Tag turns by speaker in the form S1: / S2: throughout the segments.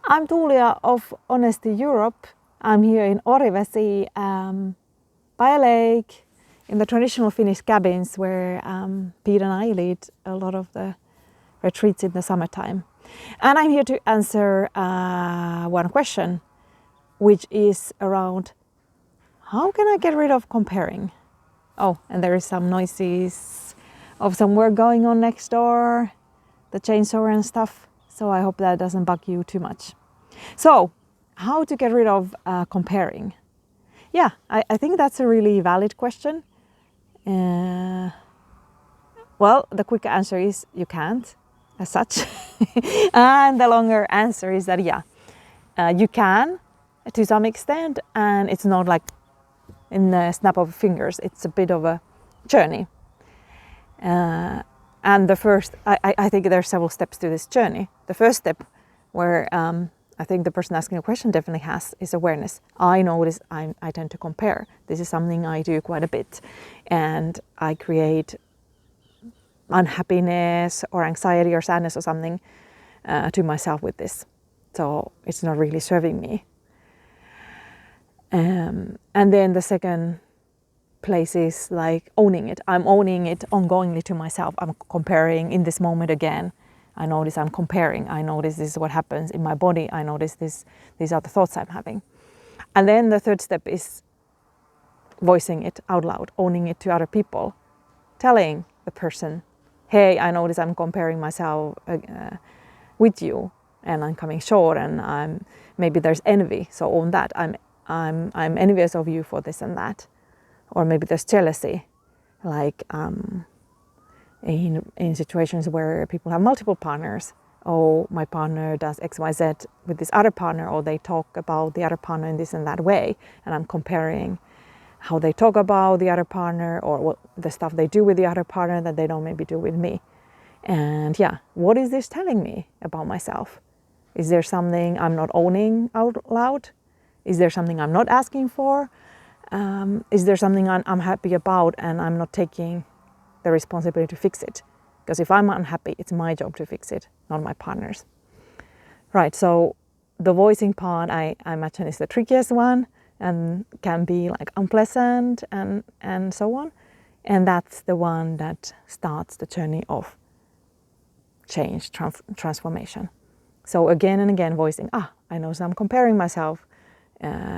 S1: I'm Tuulia of Honesty Europe. I'm here in Orivesi by a lake in the traditional Finnish cabins where Pete and I lead a lot of the retreats in the summertime. And I'm here to answer one question, which is around how can I get rid of comparing? Oh, and there is some noises of some work going on next door, the chainsaw and stuff. So I hope that doesn't bug you too much. So, how to get rid of comparing? Yeah, I think that's a really valid question. Well, the quick answer is you can't, as such. And the longer answer is that, yeah, you can to some extent, and it's not like in the snap of fingers. It's a bit of a journey. And the first, I think there are several steps to this journey. The first step, where I think the person asking the question definitely has, is awareness. I notice I tend to compare. This is something I do quite a bit. And I create unhappiness or anxiety or sadness or something to myself with this. So it's not really serving me. And then the second place is like owning it. I'm owning it ongoingly to myself. I'm comparing in this moment again. I notice I'm comparing. I notice this is what happens in my body. I notice these are the thoughts I'm having. And then the third step is voicing it out loud, owning it to other people, telling the person, hey, I notice I'm comparing myself with you and I'm coming short and maybe there's envy. So own that. I'm envious of you for this and that. Or maybe there's jealousy, like in situations where people have multiple partners. Oh, my partner does X, Y, Z with this other partner, or they talk about the other partner in this and that way, and I'm comparing how they talk about the other partner or what the stuff they do with the other partner that they don't maybe do with me. And yeah, what is this telling me about myself? Is there something I'm not owning out loud? Is there something I'm not asking for? Is there something I'm happy about and I'm not taking the responsibility to fix it? Because if I'm unhappy, it's my job to fix it, not my partner's. Right, so the voicing part I imagine is the trickiest one and can be like unpleasant and so on. And that's the one that starts the journey of change, transformation. So again and again voicing, I know I'm comparing myself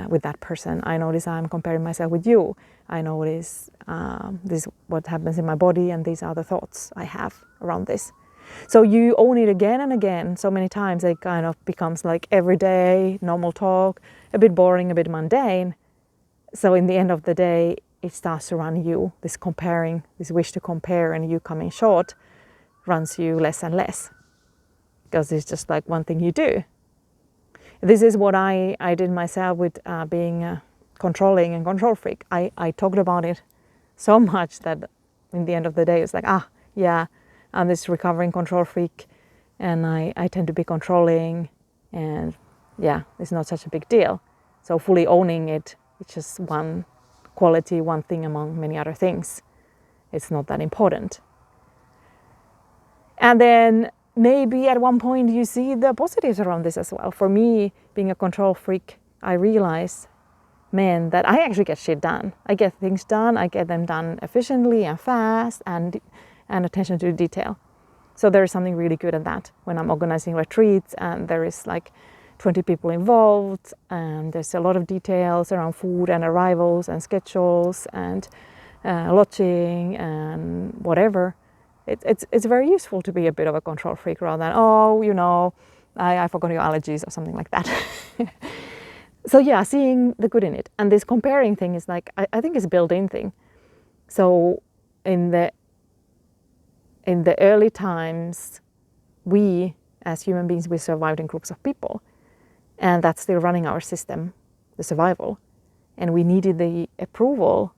S1: with that person. I notice I'm comparing myself with you. I notice this is what happens in my body and these are the thoughts I have around this. So you own it again and again so many times it kind of becomes like everyday, normal talk, a bit boring, a bit mundane. So in the end of the day, it starts to run you. This comparing, this wish to compare and you coming short runs you less and less. Because it's just like one thing you do. This is what I did myself with being controlling and control freak. I talked about it so much that in the end of the day it's like, yeah, I'm this recovering control freak and I tend to be controlling and yeah, it's not such a big deal. So fully owning it, it's just one quality, one thing among many other things. It's not that important. And then maybe at one point you see the positives around this as well. For me, being a control freak, I realize, man, that I actually get shit done. I get things done, I get them done efficiently and fast and attention to detail. So there is something really good at that when I'm organizing retreats and there is like 20 people involved and there's a lot of details around food and arrivals and schedules and lodging and whatever. It's very useful to be a bit of a control freak rather than, I forgot your allergies or something like that. So yeah, seeing the good in it. And this comparing thing is like, I think it's a built-in thing. So in the early times, we as human beings, we survived in groups of people. And that's still running our system, the survival. And we needed the approval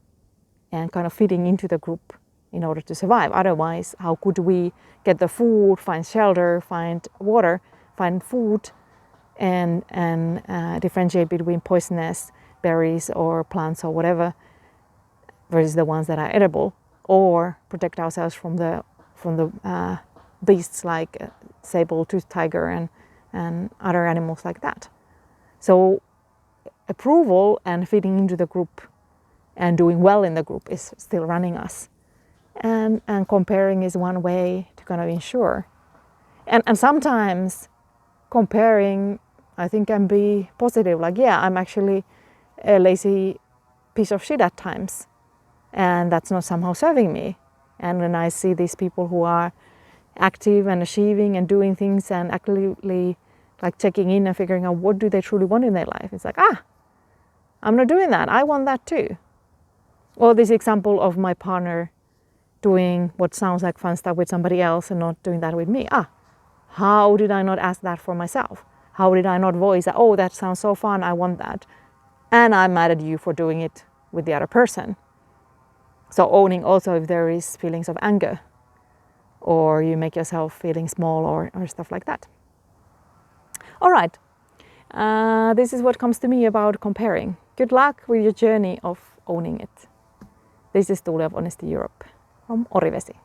S1: and kind of fitting into the group in order to survive. Otherwise, how could we get the food, find shelter, find water, find food, and differentiate between poisonous berries or plants or whatever versus the ones that are edible, or protect ourselves from the beasts like saber-toothed tiger and and other animals like that. So approval and fitting into the group and doing well in the group is still running us. And comparing is one way to kind of ensure. And sometimes comparing, I think, can be positive. Like, yeah, I'm actually a lazy piece of shit at times, and that's not somehow serving me. And when I see these people who are active and achieving and doing things and actively like checking in and figuring out what do they truly want in their life, it's like, I'm not doing that. I want that too. Or this example of my partner doing what sounds like fun stuff with somebody else and not doing that with me. How did I not ask that for myself? How did I not voice that, oh, that sounds so fun, I want that. And I'm mad at you for doing it with the other person. So owning also if there is feelings of anger or you make yourself feeling small or stuff like that. All right, this is what comes to me about comparing. Good luck with your journey of owning it. This is Tuulia of Honesty Europe from Orivesi.